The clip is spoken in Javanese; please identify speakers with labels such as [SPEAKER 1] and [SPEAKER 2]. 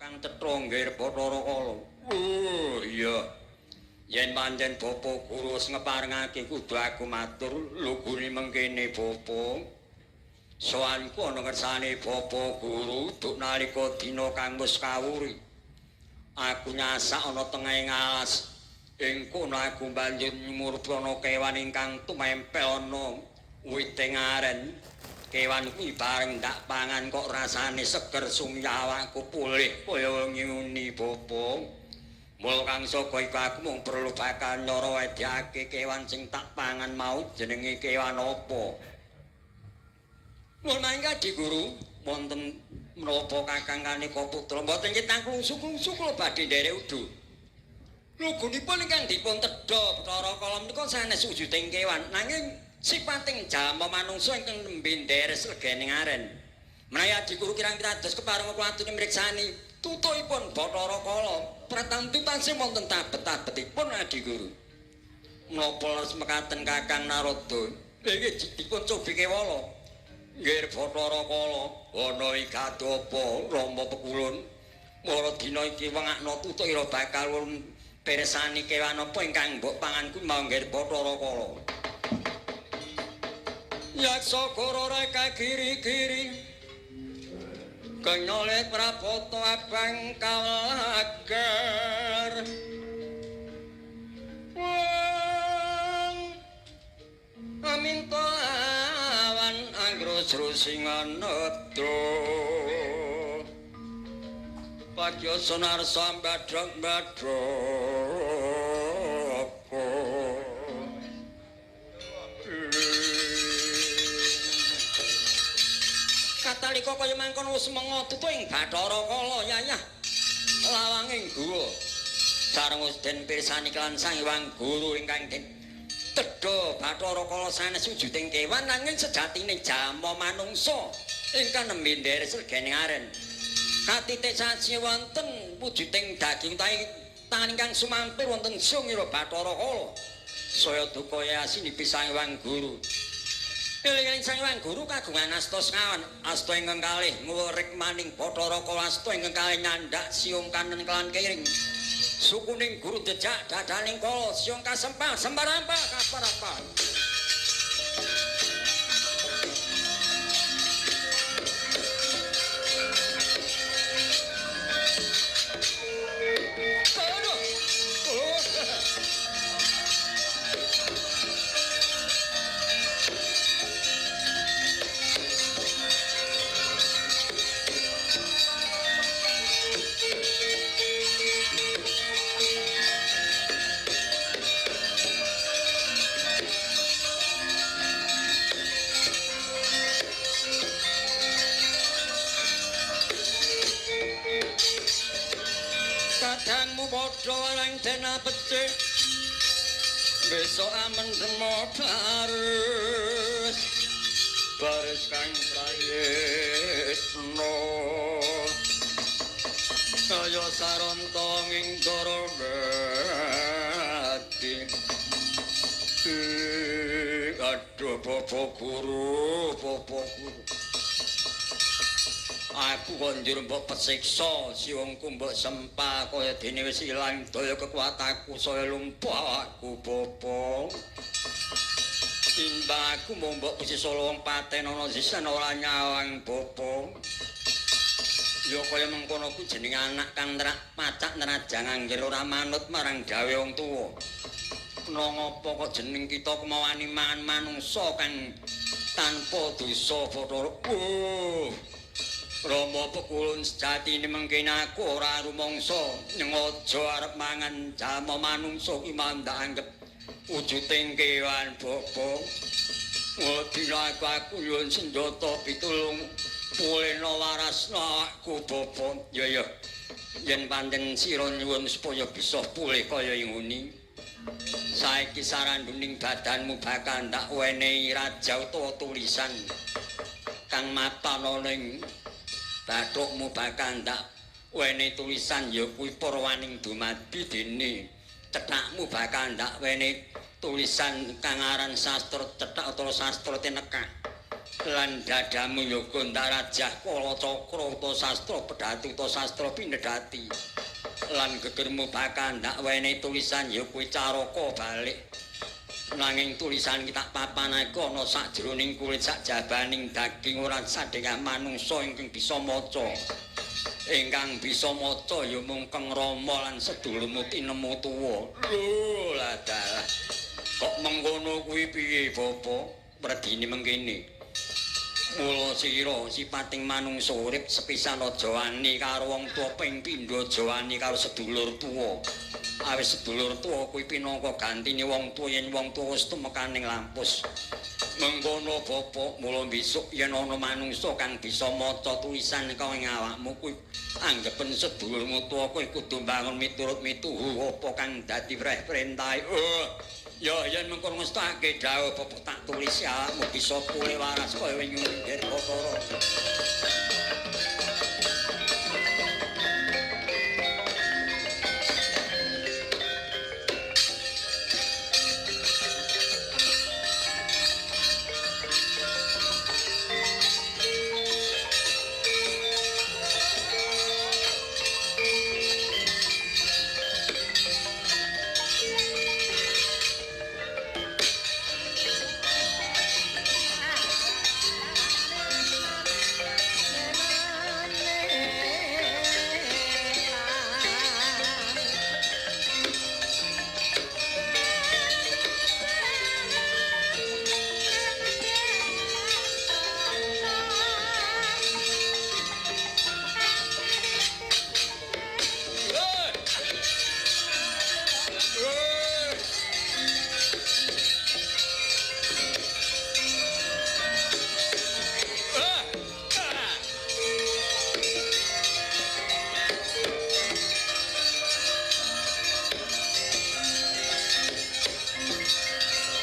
[SPEAKER 1] Kang Cetha nggih Bathara Kala. Oh iya. Yen pancen Bapa Guru wis ngeparengake kudu aku matur lugune mengkene Bapa. Sowanku ana kersane Bapa Guru duk nalika dina kang wis kawuri. Aku nyasak ana tengahing alas. Ing kono aku banjur nyumurpana kewan ingkang tumempel ana witing aren. Kewan kuwi bareng ndak pangan kok rasane seger sumya awakku pulih kaya nguni Bapa. Mula kang saka iku aku mung perlu bakal nyara wedhake kewan sing tak pangan mau jenenge kewan apa. Mula mangga Di Guru wonten menapa Kakang Kanika Putra mboten kitang klungsuk-klungsuk kula badhe nderek udu. Lugunipun ingkang dipun tedha Bathara Kala menika sanes wujuding kewan nanging sipating jama manungsa ingkang nembe nderes legening aren. Menawi Di Guru kirang-kirang dados kepareng kula aturi mriksani tutukipun Bathara Kala pratamtu tansih wonten tabet-tabetipun Di Guru. Menapa mekaten Kakang Narada nggih dipun cobi kewala. Nggih Bathara Kala ana igado apa Rama Pekulun. Mara dina iki wengakna tutuk ira bakal pirsani kewan apa ingkang mbok pangan kuwi mau nggih Bathara Kala. Yaksa Gororeka giri-giri kenyolet prapoto abang kalagar wong aminta awan anggrus-rusingan nedo pagya sonar sambadrong-badrong katalika kaya mangkon wis menga tutuk ing Bathara Kala yayah lawanging guwa sareng wis den pirsani kelan Sang Hyang Guru ingkang den tedha Bathara Kala sanes wujuding kewan nanging sejatine jama manungsa ingkang nembe nderes legening aren katite sasi wonten wujuding daging tangan ingkang sumampir wonten sungira Bathara Kala saya duka yasinipi Sang Hyang Guru. Eling Sang Hyang Guru kagungan asta sekawan, asta ingkang kalih nglurik maning Bathara Kala, asta ingkang kalih nyandak siung kanen kelan kiring. Sukuning guru jejak dadaning kala siung kasempal sembarampa kaparapa. Kadangmu padha warang dena becik besok amen remo baris kang prayitna kaya saranta ing Darawati aduh Bapak Guru aku konjur mbok pesiksa siwungku mbok sempal kaya dene wis ilang daya kekuatanku saya lumpuh aku Bapa. Timbang aku mau mbok pesisa wong paten ana sisan ora nyawang Bapa. Ya kaya mengkono ku jeneng anak kang nerak pacak nerajang anggir ora manut marang gawe wong tuwa. Kena ngapa kok jeneng kita kemawani mangan manungsa kang tanpa dosa Bathara. Rama Pekulun sejatine mengkene aku ora rumangsa nyengaja arep mangan jama manungsa ki mandak anggep wujuding kewan Bapa. Dina aku nyuwun senjata pitulung pulena warasna aku Bapa. Ya yen pancen sira nyuwun supaya bisa pulih kaya nguni. Saiki saranduning badanmu bakal ndak wenehi raja utawa tulisan kang matana ning bathukmu bakal ndak wene tulisan ya kuwi Purwaning dumadi dene cethakmu bakal ndak wene tulisan kang aran sastra cethak utawa sastra tinekah lan dadamu yoga ndarajah kala cakra uta sastra pedhati uta sastra pinedhati lan gegermu bakal ndak wene tulisan ya kuwi caraka balik nanging tulisan iki tak papanake ana sajroning kulit sajabaning daging ora sadhengah manungsa ingkang bisa maca ingkang bisa maca ya mung Kang Rama lan sedulurmu tinemu tuwa lho lah dalah kok mengkono kuwi piye Bapa mredine mengkene mula sira sipating manungsa urip sepisan aja wani karo wong tuwa ping pindho aja wani karo sedulur tuwa awis sedulur tuwa kuwi pinangka gantine wong tuwa yen wong tuwa wis tumekaning lampus mengkono Bapak mula besok yen ana manungsa kang bisa maca tulisan kaya ing awakmu kuwi anggepen sedulurmu tuwa kowe kudu bangun miturut mituhu apa kang dadi perintahe ya yen mengko ngestake dawuh Bapak tak tulis ya awakmu bisa pulih waras kaya wenyune Dirgakara